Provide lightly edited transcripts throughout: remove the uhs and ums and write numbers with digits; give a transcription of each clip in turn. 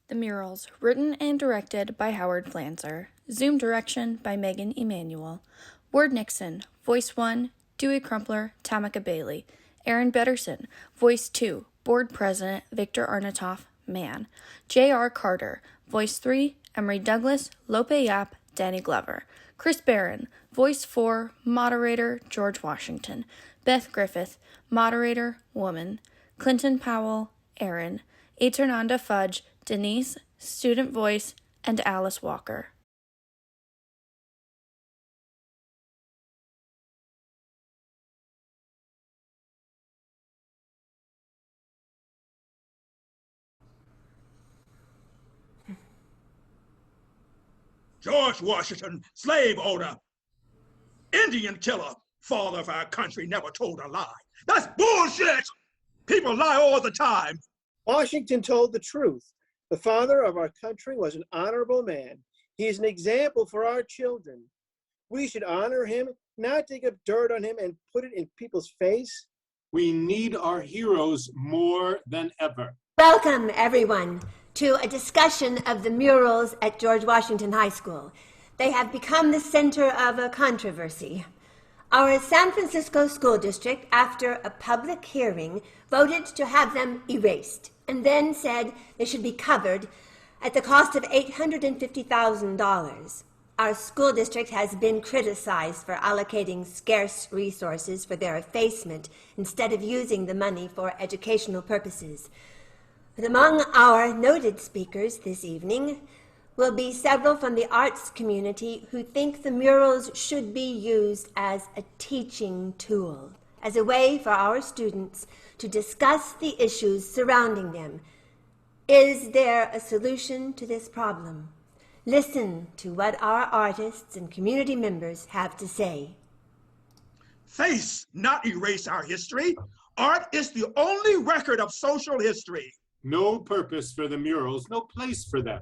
The Murals, written and directed by Howard Pflanzer. Zoom direction by Megan Emanuel. Ward Nixon, Voice 1, Dewey Crumpler, Tamika Bailey. Aaron Betterson, Voice 2, Board President Victor Arnautoff, Man. J.R. Carter, Voice 3, Emery Douglas, Lope Yap, Danny Glover. Chris Barron, Voice 4, Moderator George Washington. Beth Griffith, Moderator Woman. Clinton Powell, Aaron. Eternanda Fudge, Denise, Student Voice, and Alice Walker. George Washington, slave owner, Indian killer, father of our country, never told a lie. That's bullshit! People lie all the time. Washington told the truth. The father of our country was an honorable man. He is an example for our children. We should honor him, not dig up dirt on him and put it in people's face. We need our heroes more than ever. Welcome, everyone, to a discussion of the murals at George Washington High School. They have become the center of a controversy. Our San Francisco School District, after a public hearing, voted to have them erased and then said they should be covered at the cost of $850,000. Our school district has been criticized for allocating scarce resources for their effacement instead of using the money for educational purposes. But among our noted speakers this evening will be several from the arts community who think the murals should be used as a teaching tool, as a way for our students to discuss the issues surrounding them. Is there a solution to this problem? Listen to what our artists and community members have to say. Face, not erase our history. Art is the only record of social history. No purpose for the murals, no place for them.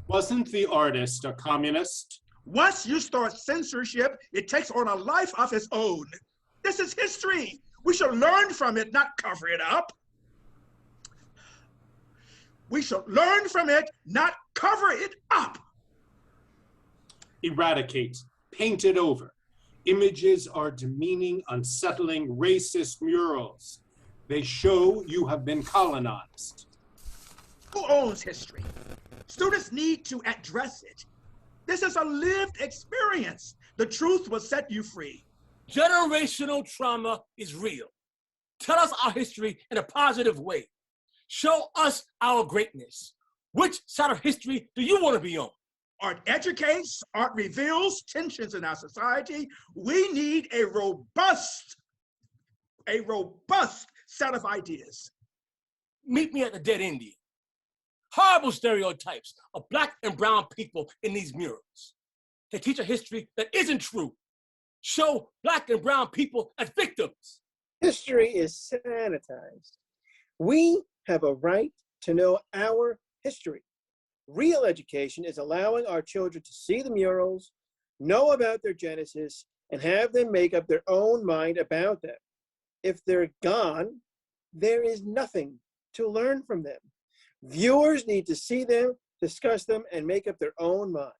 Wasn't the artist a communist? Once you start censorship, it takes on a life of its own. This is history. We should learn from it, not cover it up. We should learn from it, not cover it up. Eradicate, paint it over. Images are demeaning, unsettling, racist murals. They show you have been colonized. Who owns history? Students need to address it. This is a lived experience. The truth will set you free. Generational trauma is real. Tell us our history in a positive way. Show us our greatness. Which side of history do you want to be on? Art educates, art reveals tensions in our society. We need a robust set of ideas. Meet me at the Dead Indian. Horrible stereotypes of Black and brown people in these murals. They teach a history that isn't true. Show Black and brown people as victims. History is sanitized. We have a right to know our history. Real education is allowing our children to see the murals, know about their genesis, and have them make up their own mind about them. If they're gone, there is nothing to learn from them. Viewers need to see them, discuss them, and make up their own minds.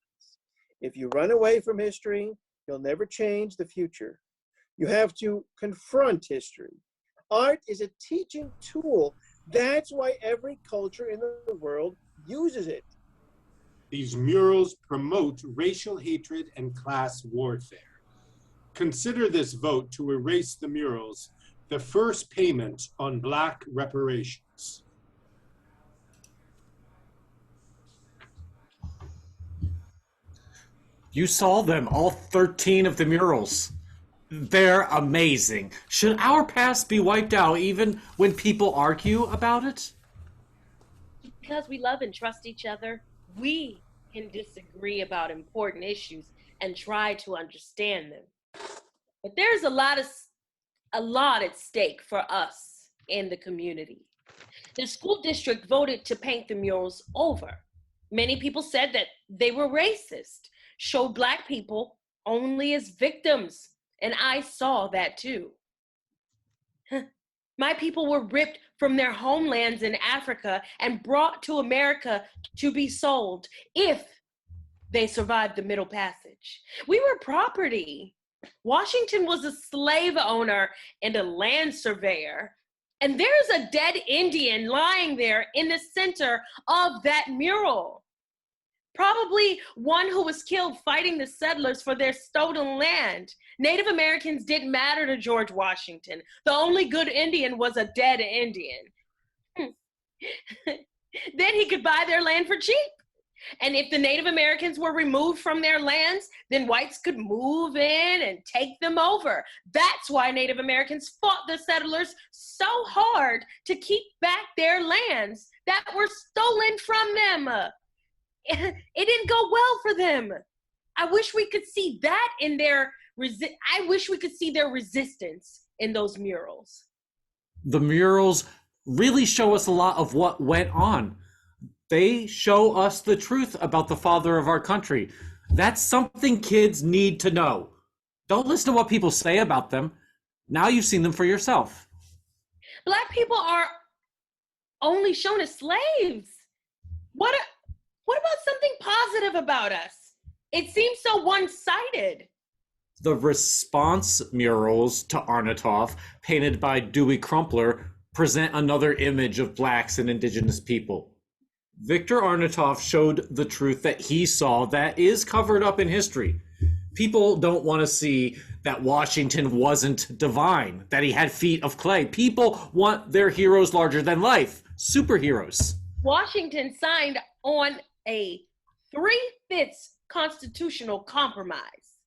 If you run away from history, you'll never change the future. You have to confront history. Art is a teaching tool. That's why every culture in the world uses it. These murals promote racial hatred and class warfare. Consider this vote to erase the murals the first payment on Black reparations. You saw them, all 13 of the murals. They're amazing. Should our past be wiped out even when people argue about it? Because we love and trust each other, we can disagree about important issues and try to understand them. But there's a lot at stake for us in the community. The school district voted to paint the murals over. Many people said that they were racist, showed Black people only as victims, and I saw that too. My people were ripped from their homelands in Africa and brought to America to be sold if they survived the Middle Passage. We were property. Washington was a slave owner and a land surveyor. And there's a dead Indian lying there in the center of that mural. Probably one who was killed fighting the settlers for their stolen land. Native Americans didn't matter to George Washington. The only good Indian was a dead Indian. Then he could buy their land for cheap. And if the Native Americans were removed from their lands, then whites could move in and take them over. That's why Native Americans fought the settlers so hard to keep back their lands that were stolen from them. It didn't go well for them. I wish we could see that in their I wish we could see their resistance in those murals. The murals really show us a lot of what went on. They show us the truth about the father of our country. That's something kids need to know. Don't listen to what people say about them. Now you've seen them for yourself. Black people are only shown as slaves. What about something positive about us? It seems so one-sided. The response murals to Arnautoff, painted by DEWEY Crumpler, present another image of Blacks and Indigenous people. Victor Arnautoff showed the truth that he saw that is covered up in history. People don't want to see that Washington wasn't divine, that he had feet of clay. People want their heroes larger than life, superheroes. Washington signed on a 3/5 constitutional compromise,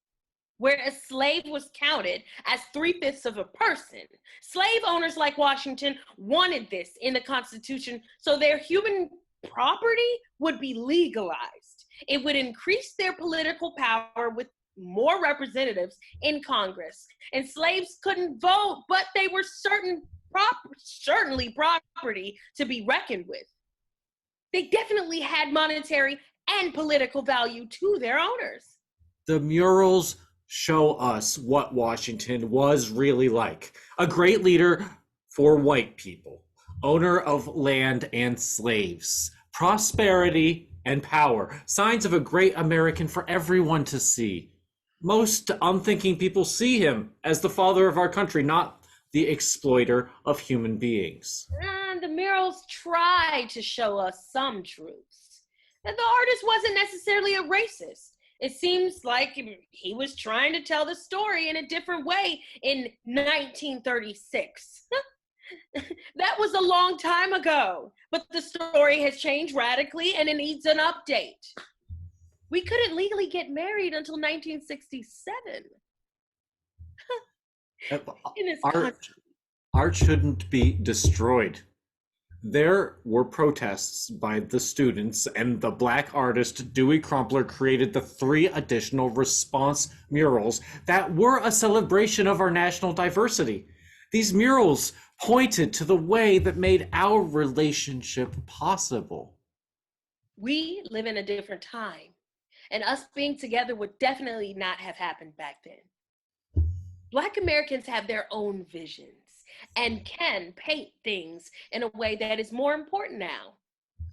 where a slave was counted as 3/5 of a person. Slave owners like Washington wanted this in the Constitution so their human property would be legalized. It would increase their political power with more representatives in Congress. And slaves couldn't vote, but they were certainly property to be reckoned with. They definitely had monetary and political value to their owners. The murals show us what Washington was really like. A great leader for white people, owner of land and slaves, prosperity and power, signs of a great American for everyone to see. Most unthinking people see him as the father of our country, not the exploiter of human beings. And the murals try to show us some truths. That the artist wasn't necessarily a racist. It seems like he was trying to tell the story in a different way in 1936. That was a long time ago, but the story has changed radically and it needs an update. We couldn't legally get married until 1967. In this country. Art shouldn't be destroyed. There were protests by the students, and the Black artist DEWEY Crumpler created the 3 additional response murals that were a celebration of our national diversity. These murals pointed to the way that made our relationship possible. We live in a different time, and us being together would definitely not have happened back then. Black Americans have their own visions and can paint things in a way that is more important now,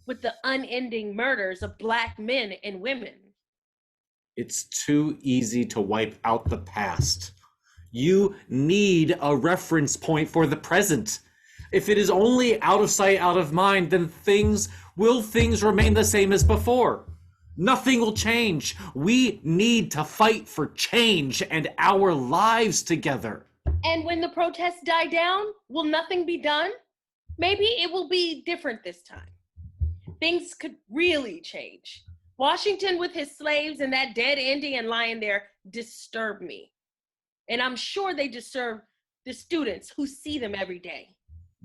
with the unending murders of Black men and women. It's too easy to wipe out the past. You need a reference point for the present. If it is only out of sight, out of mind, then things remain the same as before? Nothing will change. We need to fight for change and our lives together. And when the protests die down, will nothing be done? Maybe it will be different this time. Things could really change. Washington with his slaves and that dead Indian lying there disturb me. And I'm sure they disturb the students who see them every day.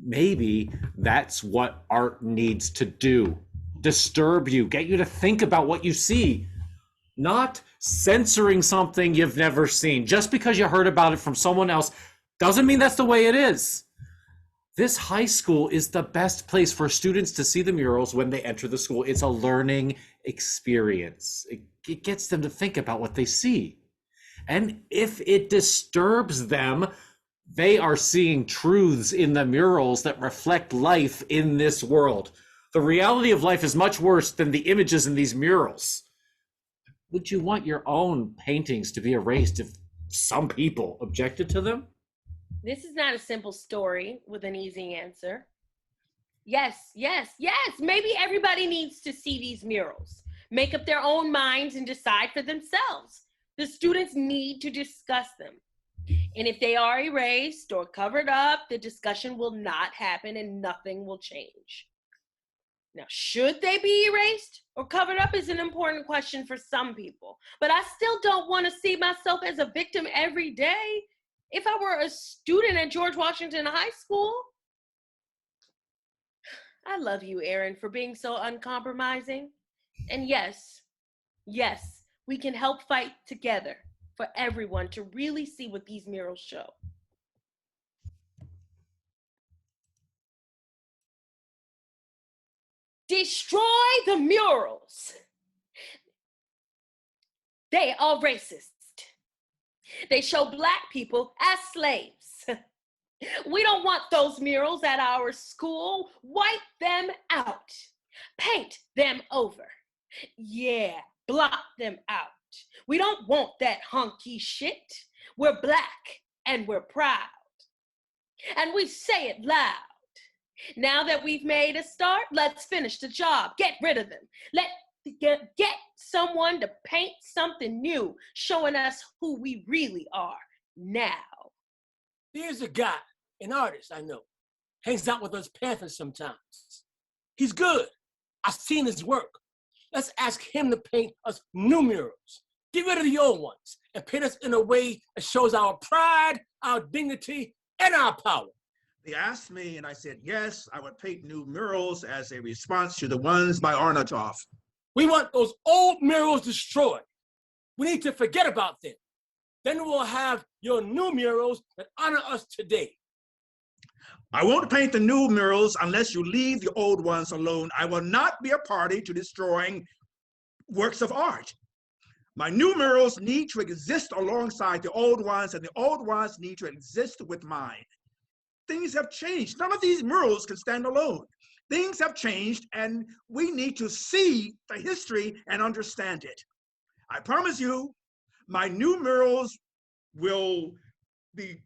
Maybe that's what art needs to do. Disturb you, get you to think about what you see. Not censoring something you've never seen. Just because you heard about it from someone else doesn't mean that's the way it is. This high school is the best place for students to see the murals when they enter the school. It's a learning experience. It gets them to think about what they see. And if it disturbs them, They are seeing truths in the murals that reflect life in this world. The reality of life is much worse than the images in these murals. Would you want your own paintings to be erased if some people objected to them? This is not a simple story with an easy answer. Yes, yes, yes. Maybe everybody needs to see these murals, make up their own minds, and decide for themselves. The students need to discuss them. And if they are erased or covered up, the discussion will not happen and nothing will change. Now, should they be erased or covered up is an important question for some people. But I still don't want to see myself as a victim every day. If I were a student at George Washington High School. I love you, Aaron, for being so uncompromising. And yes, we can help fight together for everyone to really see what these murals show. Destroy the murals. They are racist. They show Black people as slaves. We don't want those murals at our school. Wipe them out. Paint them over. Yeah, blot them out. We don't want that hunky shit. We're Black and we're proud. And we say it loud. Now that we've made a start, let's finish the job. Get rid of them. Get someone to paint something new, showing us who we really are now. There's a guy, an artist I know, hangs out with us Panthers sometimes. He's good. I've seen his work. Let's ask him to paint us new murals. Get rid of the old ones and paint us in a way that shows our pride, our dignity, and our power. They asked me, and I said, yes, I would paint new murals as a response to the ones by Arnautoff. We want those old murals destroyed. We need to forget about them. Then we'll have your new murals that honor us today. I won't paint the new murals unless you leave the old ones alone. I will not be a party to destroying works of art. My new murals need to exist alongside the old ones, and the old ones need to exist with mine. Things have changed. None of these murals can stand alone. Things have changed, and we need to see the history and understand it. I promise you, my new murals will be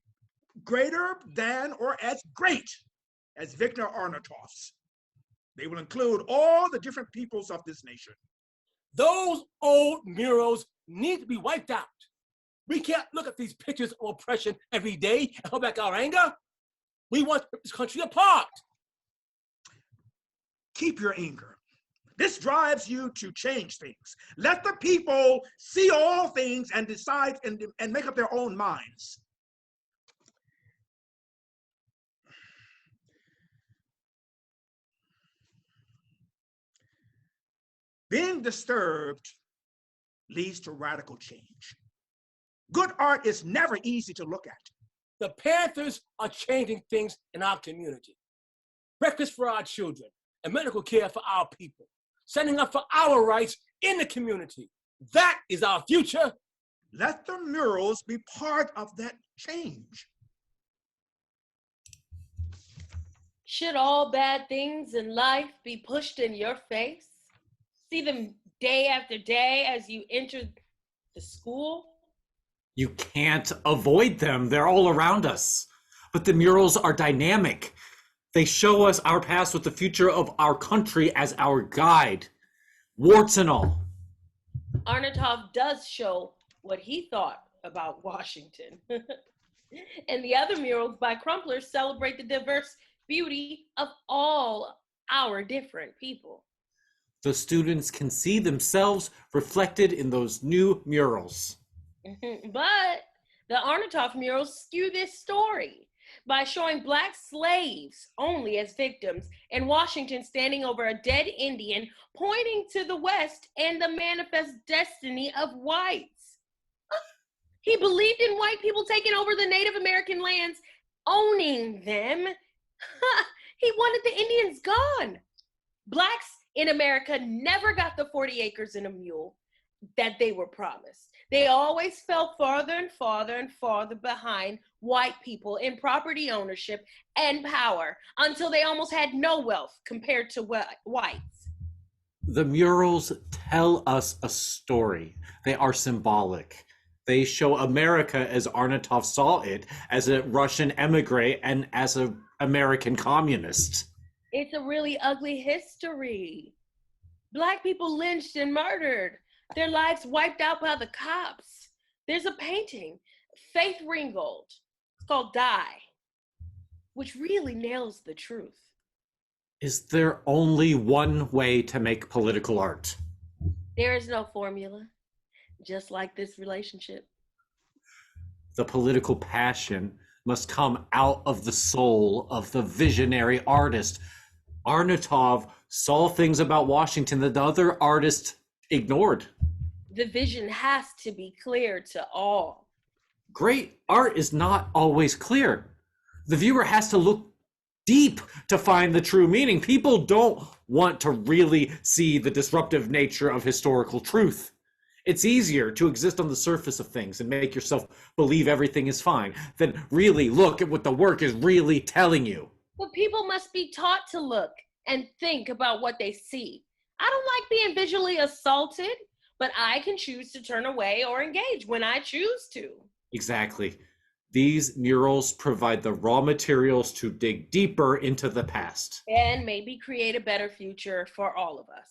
greater than or as great as Victor Arnautoff's. They will include all the different peoples of this nation. Those old murals need to be wiped out. We can't look at these pictures of oppression every day and hold back our anger. We want to rip this country apart. Keep your anger. This drives you to change things. Let the people see all things and decide and make up their own minds. Being disturbed leads to radical change. Good art is never easy to look at. The Panthers are changing things in our community. Breakfast for our children and medical care for our people. Standing up for our rights in the community. That is our future. Let the murals be part of that change. Should all bad things in life be pushed in your face? See them day after day as you enter the school? You can't avoid them. They're all around us. But the murals are dynamic. They show us our past with the future of our country as our guide. Warts and all. Arnautoff does show what he thought about Washington. And the other murals by CRUMPLER celebrate the diverse beauty of all our different people. The students can see themselves reflected in those new murals. But the Arnautoff murals skew this story by showing Black slaves only as victims and Washington standing over a dead Indian, pointing to the West and the manifest destiny of whites. He believed in white people taking over the Native American lands, owning them. He wanted the Indians gone. Blacks in America never got the 40 acres and a mule that they were promised. They always fell farther and farther and farther behind white people in property ownership and power until they almost had no wealth compared to whites. The murals tell us a story. They are symbolic. They show America as Arnautoff saw it, as a Russian emigre and as an American communist. It's a really ugly history. Black people lynched and murdered, their lives wiped out by the cops. There's a painting, Faith Ringgold, it's called Die, which really nails the truth. Is there only one way to make political art? There is no formula, just like this relationship. The political passion must come out of the soul of the visionary artist. Arnautoff saw things about Washington that the other artists ignored. The vision has to be clear to all. Great art is not always clear. The viewer has to look deep to find the true meaning. People don't want to really see the disruptive nature of historical truth. It's easier to exist on the surface of things and make yourself believe everything is fine than really look at what the work is really telling you. But people must be taught to look and think about what they see. I don't like being visually assaulted, but I can choose to turn away or engage when I choose to. Exactly. These murals provide the raw materials to dig deeper into the past. And maybe create a better future for all of us.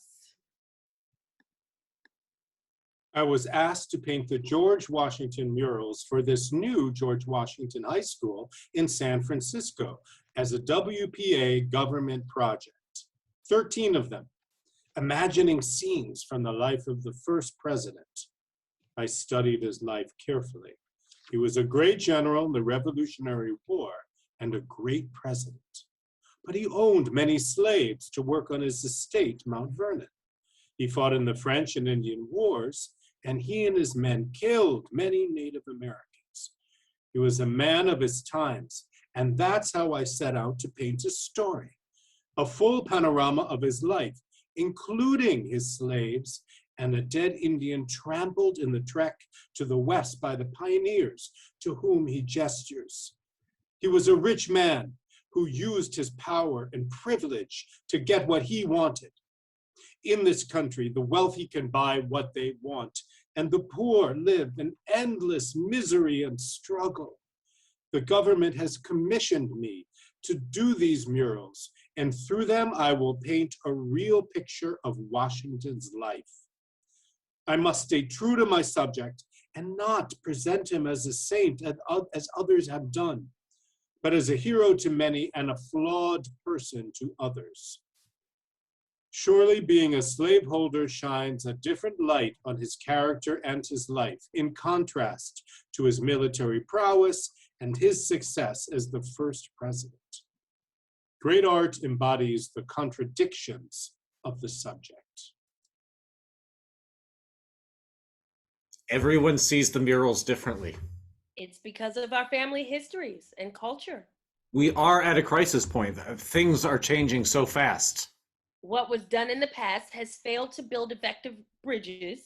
I was asked to paint the George Washington murals for this new George Washington High School in San Francisco as a WPA government project. 13 of them, imagining scenes from the life of the first president. I studied his life carefully. He was a great general in the Revolutionary War and a great president. But he owned many slaves to work on his estate, Mount Vernon. He fought in the French and Indian Wars, and he and his men killed many Native Americans. He was a man of his times, and that's how I set out to paint his story. A full panorama of his life, including his slaves and a dead Indian trampled in the trek to the west by the pioneers to whom he gestures. He was a rich man who used his power and privilege to get what he wanted. In this country, the wealthy can buy what they want, and the poor live in endless misery and struggle. The government has commissioned me to do these murals, and through them I will paint a real picture of Washington's life. I must stay true to my subject and not present him as a saint as others have done, but as a hero to many and a flawed person to others. Surely being a slaveholder shines a different light on his character and his life, in contrast to his military prowess and his success as the first president. Great art embodies the contradictions of the subject. Everyone sees the murals differently. It's because of our family histories and culture. We are at a crisis point. Things are changing so fast. What was done in the past has failed to build effective bridges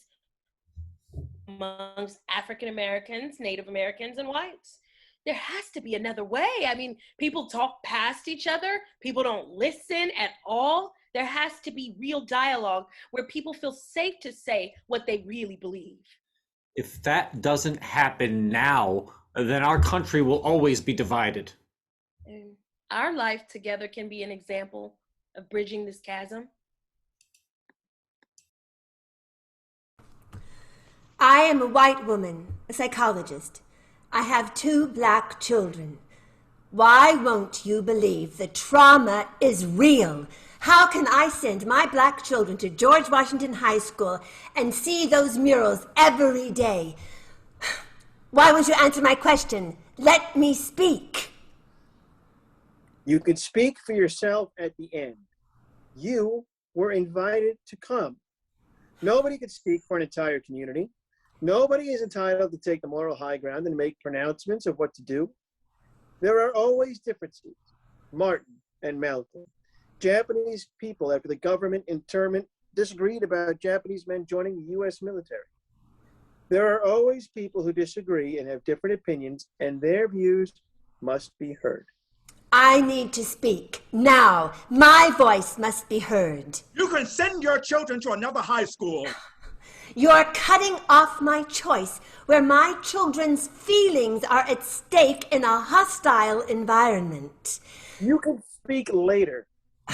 amongst African Americans, Native Americans, and whites. There has to be another way. I mean, people talk past each other. People don't listen at all. There has to be real dialogue where people feel safe to say what they really believe. If that doesn't happen now, then our country will always be divided. And our life together can be an example of bridging this chasm. I am a white woman, a psychologist. I have 2 black children. Why won't you believe that trauma is real? How can I send my black children to George Washington High School and see those murals every day? Why won't you answer my question? Let me speak. You could speak for yourself at the end. You were invited to come. Nobody could speak for an entire community. Nobody is entitled to take the moral high ground and make pronouncements of what to do. There are always differences. Martin and Malcolm. Japanese people, after the government internment, disagreed about Japanese men joining the U.S. military. There are always people who disagree and have different opinions, and their views must be heard. I need to speak. Now, my voice must be heard. You can send your children to another high school. You're cutting off my choice where my children's feelings are at stake in a hostile environment. You can speak later.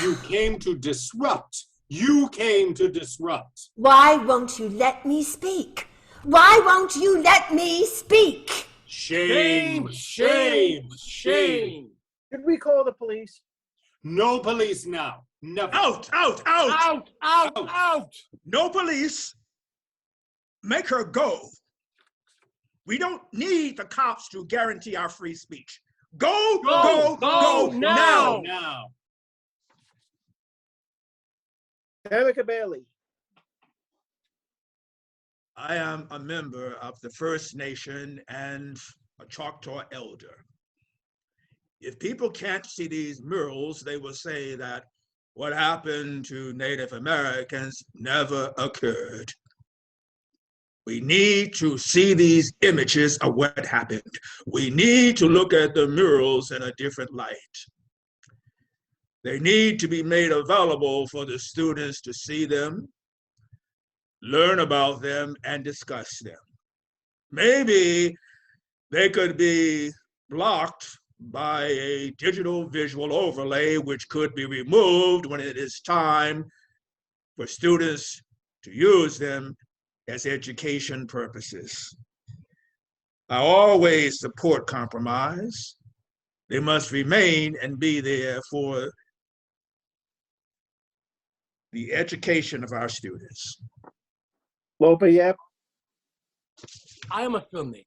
You came to disrupt. You came to disrupt. Why won't you let me speak? Why won't you let me speak? Shame, shame, shame. Should we call the police? No police now. Never. Out, out, out. Out, out, out. No police. Make her go. We don't need the cops to guarantee our free speech. Go, go, go, now. Now. Tamika Bailey. I am a member of the First Nation and a Choctaw elder. If people can't see these murals, they will say that what happened to Native Americans never occurred. We need to see these images of what happened. We need to look at the murals in a different light. They need to be made available for the students to see them, learn about them, and discuss them. Maybe they could be blocked by a digital visual overlay, which could be removed when it is time for students to use them as education purposes. I always support compromise. They must remain and be there for the education of our students. Lopa Yap. I am a filmmaker,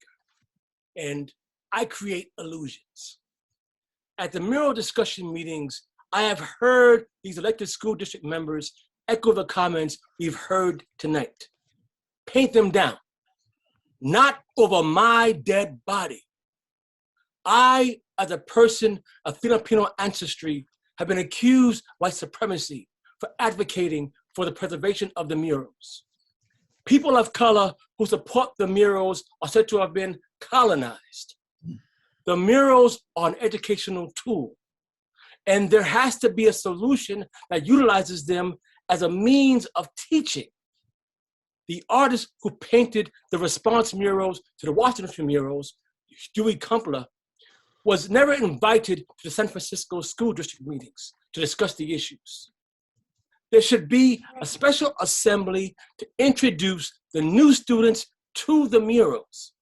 and I create illusions. At the mural discussion meetings, I have heard these elected school district members echo the comments we've heard tonight. Paint them down, not over my dead body. I, as a person of Filipino ancestry, have been accused of white supremacy for advocating for the preservation of the murals. People of color who support the murals are said to have been colonized. The murals are an educational tool, and there has to be a solution that utilizes them as a means of teaching. The artist who painted the response murals to the Washington murals, DEWEY CRUMPLER, was never invited to the San Francisco school district meetings to discuss the issues. There should be a special assembly to introduce the new students to the murals,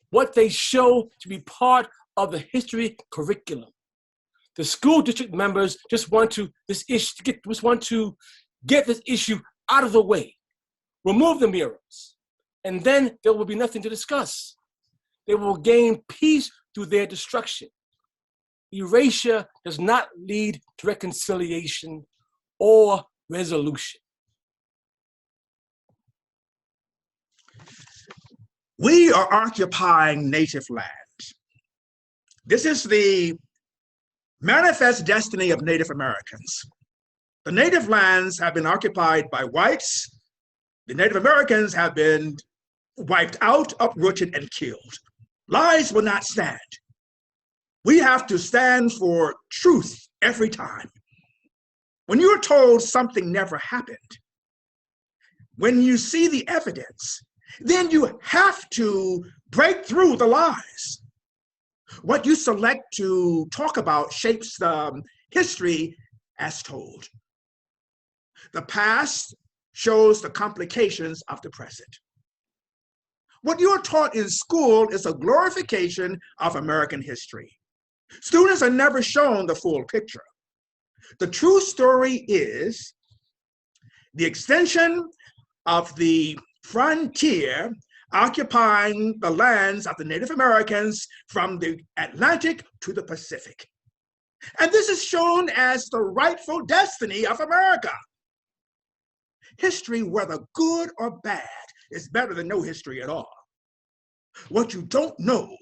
what they show to be part of the history curriculum. The school district members just want to get this issue out of the way. Remove the murals, and then there will be nothing to discuss. They will gain peace through their destruction. Erasure does not lead to reconciliation or resolution. We are occupying native land. This is the manifest destiny of Native Americans. The native lands have been occupied by whites. The Native Americans have been wiped out, uprooted, and killed. Lies will not stand. We have to stand for truth every time. When you're told something never happened, when you see the evidence, then you have to break through the lies. What you select to talk about shapes the history as told. The past shows the complications of the present. What you are taught in school is a glorification of American history. Students are never shown the full picture. The true story is the extension of the frontier occupying the lands of the Native Americans from the Atlantic to the Pacific. And this is shown as the rightful destiny of America. History, whether good or bad, is better than no history at all. What you don't know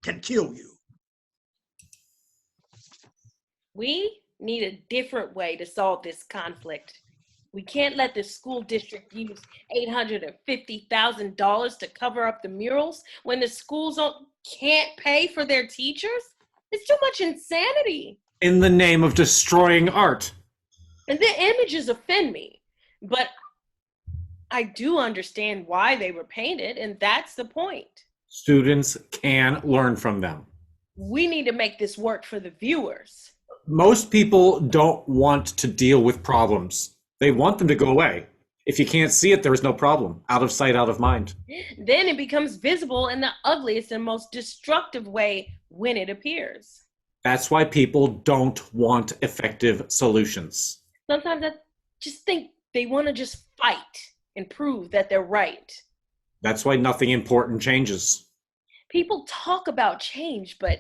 can kill you. We need a different way to solve this conflict. We can't let the school district use $850,000 to cover up the murals when the schools can't pay for their teachers. It's too much insanity. In the name of destroying art. And the images offend me, but I do understand why they were painted, and that's the point. Students can learn from them. We need to make this work for the viewers. Most people don't want to deal with problems. They want them to go away. If you can't see it, there is no problem. Out of sight, out of mind. Then it becomes visible in the ugliest and most destructive way when it appears. That's why people don't want effective solutions. Sometimes I just think they want to just fight and prove that they're right. That's why nothing important changes. People talk about change, but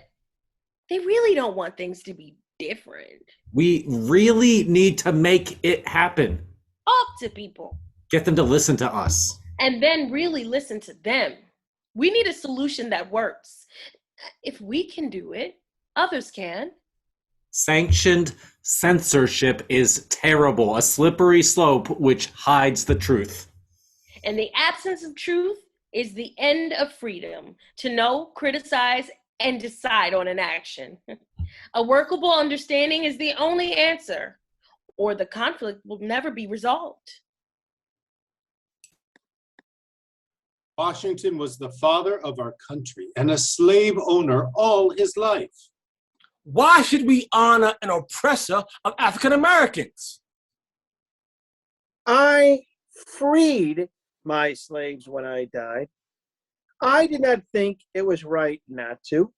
they really don't want things to be different. We really need to make it happen. Talk to people. Get them to listen to us. And then really listen to them. We need a solution that works. If we can do it, others can. Sanctioned censorship is terrible, a slippery slope which hides the truth. And the absence of truth is the end of freedom to know, criticize, and decide on an action. A workable understanding is the only answer, or the conflict will never be resolved. Washington was the father of our country and a slave owner all his life. Why should we honor an oppressor of African Americans? I freed my slaves when I died. I did not think it was right not to.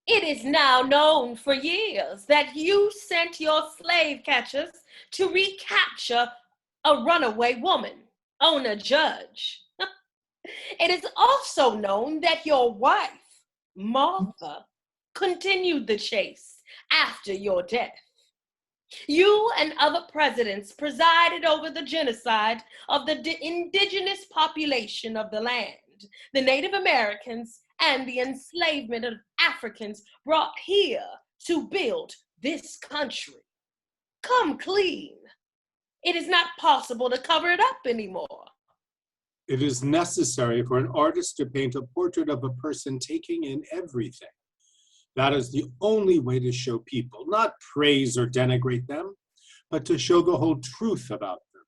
It is now known for years that you sent your slave catchers to recapture a runaway woman, Ona Judge. It is also known that your wife, Martha, continued the chase after your death. You and other presidents presided over the genocide of the indigenous population of the land, the Native Americans, and the enslavement of Africans brought here to build this country. Come clean. It is not possible to cover it up anymore. It is necessary for an artist to paint a portrait of a person taking in everything. That is the only way to show people, not praise or denigrate them, but to show the whole truth about them.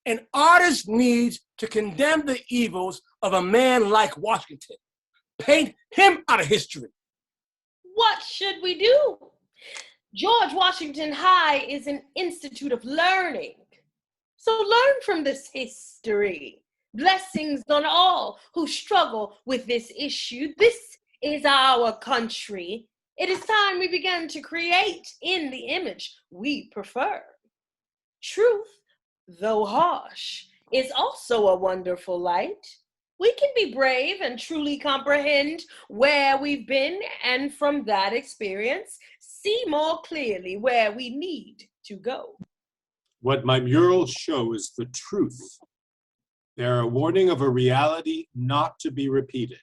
An artist needs to condemn the evils of a man like Washington. Paint him out of history. What should we do? George Washington High is an institute of learning. So learn from this history. Blessings on all who struggle with this issue. This is our country. It is time we began to create in the image we prefer. Truth, though harsh, is also a wonderful light. We can be brave and truly comprehend where we've been, and from that experience, see more clearly where we need to go. What my murals show is the truth. They're a warning of a reality not to be repeated.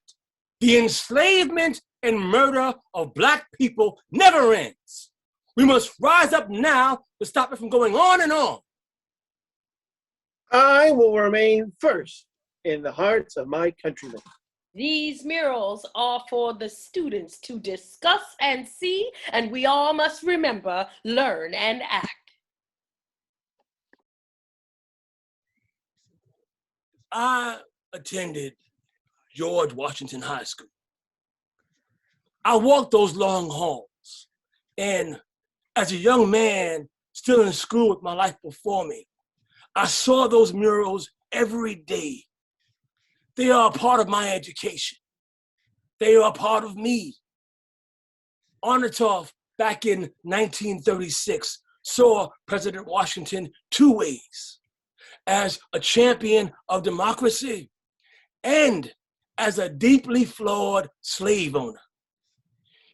The enslavement and murder of Black people never ends. We must rise up now to stop it from going on and on. I will remain first in the hearts of my countrymen. These murals are for the students to discuss and see, and we all must remember, learn, and act. I attended George Washington High School. I walked those long halls, and as a young man still in school with my life before me, I saw those murals every day. They are a part of my education. They are a part of me. Arnautoff, back in 1936, saw President Washington two ways: as a champion of democracy and as a deeply flawed slave owner.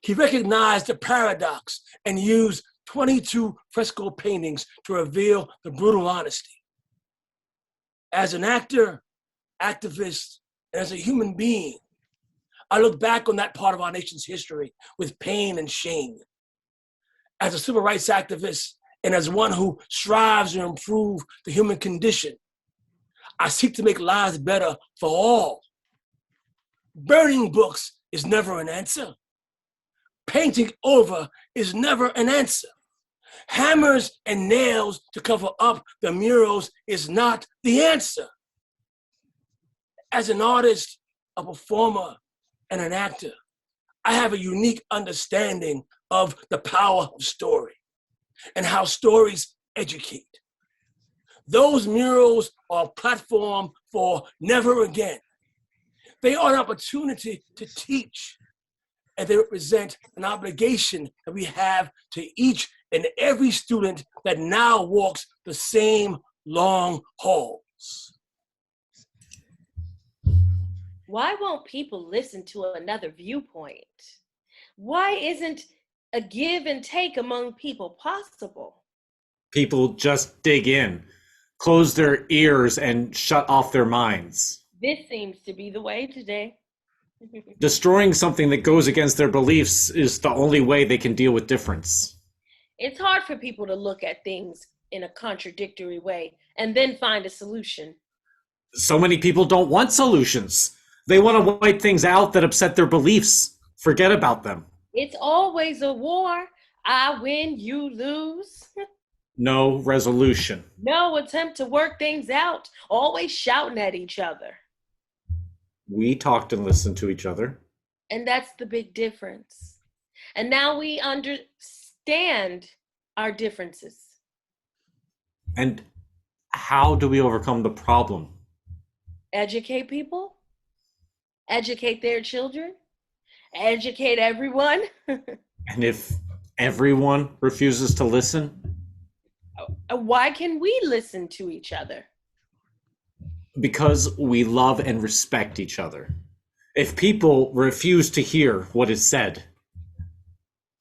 He recognized the paradox and used 22 fresco paintings to reveal the brutal honesty. As an actor, activist, and as a human being, I look back on that part of our nation's history with pain and shame. As a civil rights activist And as one who strives to improve the human condition, I seek to make lives better for all. Burning books is never an answer. Painting over is never an answer. Hammers and nails to cover up the murals is not the answer. As an artist, a performer, and an actor, I have a unique understanding of the power of story and how stories educate. Those murals are a platform for never again. They are an opportunity to teach, and they represent an obligation that we have to each and every student that now walks the same long halls. Why won't people listen to another viewpoint? Why isn't a give and take among people possible? People just dig in, close their ears, and shut off their minds. This seems to be the way today. Destroying something that goes against their beliefs is the only way they can deal with difference. It's hard for people to look at things in a contradictory way and then find a solution. So many people don't want solutions. They want to wipe things out that upset their beliefs. Forget about them. It's always a war. I win, you lose. No resolution. No attempt to work things out. Always shouting at each other. We talked and listened to each other. And that's the big difference. And now we understand our differences. And how do we overcome the problem? Educate people. Educate their children. Educate everyone. And if everyone refuses to listen? Why can we listen to each other? Because we love and respect each other. If people refuse to hear what is said,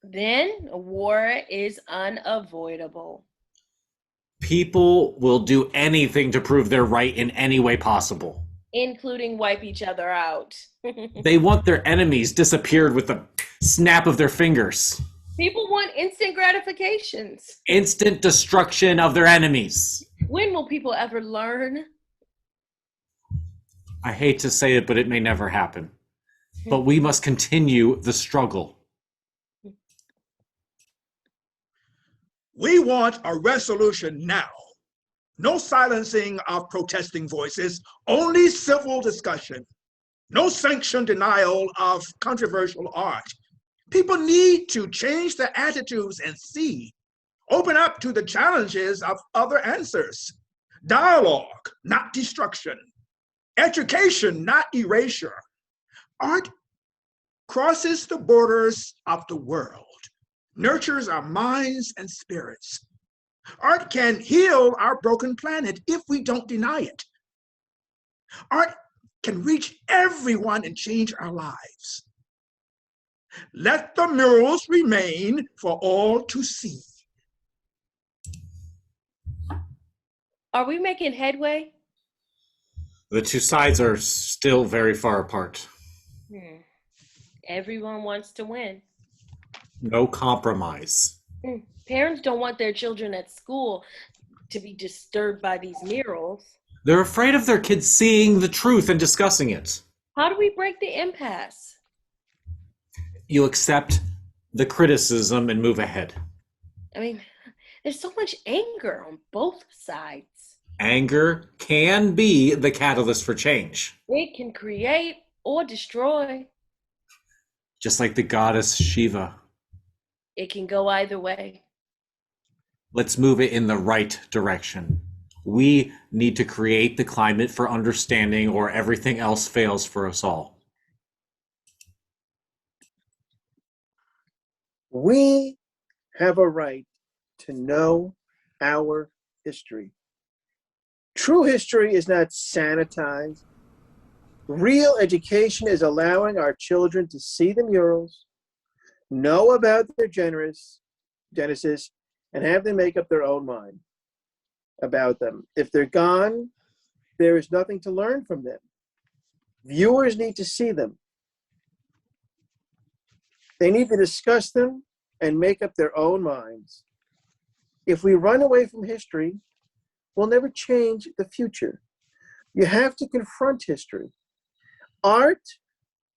then war is unavoidable. people will do anything to prove they're right in any way possible. Including wipe each other out. They want their enemies disappeared with the snap of their fingers. People want instant gratifications. Instant destruction of their enemies. When will people ever learn? I hate to say it, but it may never happen. But we must continue the struggle. We want a resolution now. No silencing of protesting voices, only civil discussion. No sanctioned denial of controversial art. People need to change their attitudes and see, open up to the challenges of other answers. Dialogue, not destruction. Education, not erasure. Art crosses the borders of the world, nurtures our minds and spirits. Art can heal our broken planet if we don't deny it. Art can reach everyone and change our lives. Let the murals remain for all to see. Are we making headway? The two sides are still very far apart. Everyone wants to win. No compromise. Parents don't want their children at school to be disturbed by these murals. They're afraid of their kids seeing the truth and discussing it. How do we break the impasse? You accept the criticism and move ahead. I mean, there's so much anger on both sides. Anger can be the catalyst for change. It can create or destroy. Just like the goddess Shiva. It can go either way. Let's move it in the right direction. We need to create the climate for understanding, or everything else fails for us all. We have a right to know our history. True history is not sanitized. Real education is allowing our children to see the murals, know about their genesis, and have them make up their own mind about them. If they're gone, there is nothing to learn from them. Viewers need to see them. They need to discuss them and make up their own minds. If we run away from history, we'll never change the future. You have to confront history. Art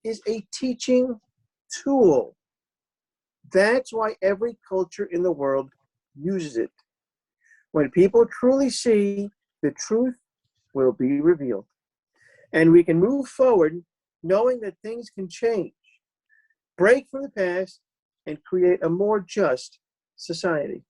is a teaching tool. That's why every culture in the world uses it. When people truly see, the truth will be revealed. And we can move forward knowing that things can change, break from the past, and create a more just society.